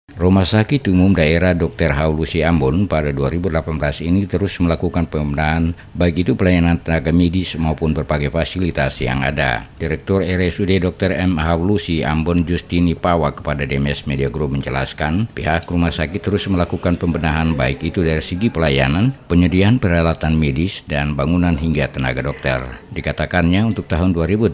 Rumah Sakit Umum Daerah Dr. Haulusi Ambon pada 2018 ini terus melakukan pembenahan baik itu pelayanan tenaga medis maupun berbagai fasilitas yang ada. Direktur RSUD Dr. M. Haulusi Ambon Justini Pawa kepada DMS Media Group menjelaskan, pihak rumah sakit terus melakukan pembenahan baik itu dari segi pelayanan, penyediaan peralatan medis, dan bangunan hingga tenaga dokter. Dikatakannya untuk tahun 2018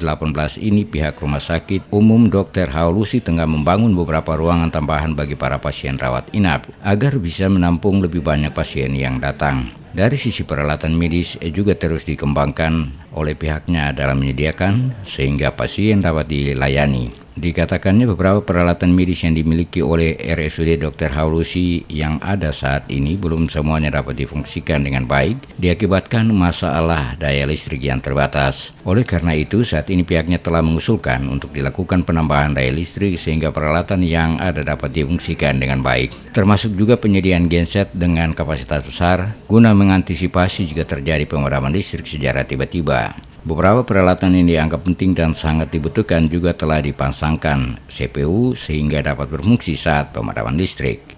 ini pihak Rumah Sakit Umum Dr. Haulusi tengah membangun beberapa ruangan tambahan bagi para pasien rawat inap agar bisa menampung lebih banyak pasien yang datang. Dari sisi peralatan medis juga terus dikembangkan oleh pihaknya dalam menyediakan sehingga pasien dapat dilayani. Dikatakannya beberapa peralatan medis yang dimiliki oleh RSUD Dr. Haulusi yang ada saat ini belum semuanya dapat difungsikan dengan baik diakibatkan masalah daya listrik yang terbatas. Oleh karena itu saat ini pihaknya telah mengusulkan untuk dilakukan penambahan daya listrik sehingga peralatan yang ada dapat difungsikan dengan baik, termasuk juga penyediaan genset dengan kapasitas besar guna mengantisipasi jika terjadi pemadaman listrik secara tiba-tiba. Beberapa peralatan yang dianggap penting dan sangat dibutuhkan juga telah dipasangkan CPU sehingga dapat berfungsi saat pemadaman listrik.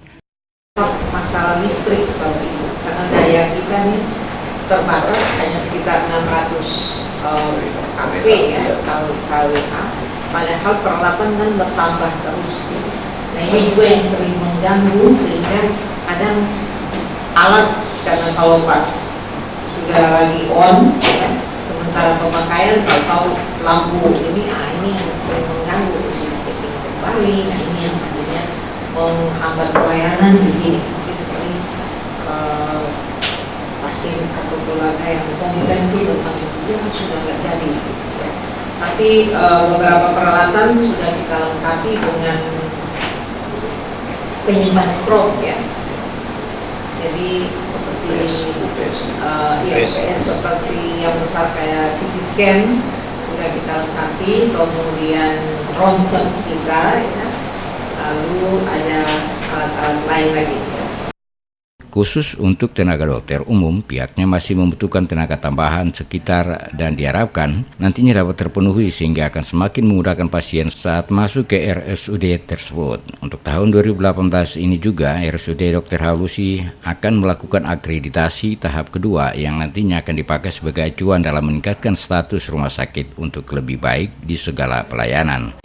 Masalah listrik karena daya kita nih terbatas hanya sekitar 600 kW ya, kWh, padahal peralatan kan bertambah terus. Nah ini juga yang sering mengganggu sehingga kadang alat karena kalau pas sudah lagi on ya, sementara pemakaian atau lampu ini yang sering mengganggu, sudah setting kembali. Nah ini yang akhirnya menghambat pelayanan di sini. Mungkin sering pasien atau keluarga yang komplain itu tentang dia sudah nggak jadi ya. Tapi beberapa peralatan sudah kita lengkapi dengan penyimpan stroke ya. Jadi UPS seperti yang besar kayak CT scan sudah kita lengkapi, kemudian ronsen kita ya, lalu ada alat-alat lain lagi ya. Khusus untuk tenaga dokter umum, pihaknya masih membutuhkan tenaga tambahan sekitar dan diharapkan nantinya dapat terpenuhi sehingga akan semakin memudahkan pasien saat masuk ke RSUD tersebut. Untuk tahun 2018 ini juga RSUD Dr. Haulusi akan melakukan akreditasi tahap kedua yang nantinya akan dipakai sebagai acuan dalam meningkatkan status rumah sakit untuk lebih baik di segala pelayanan.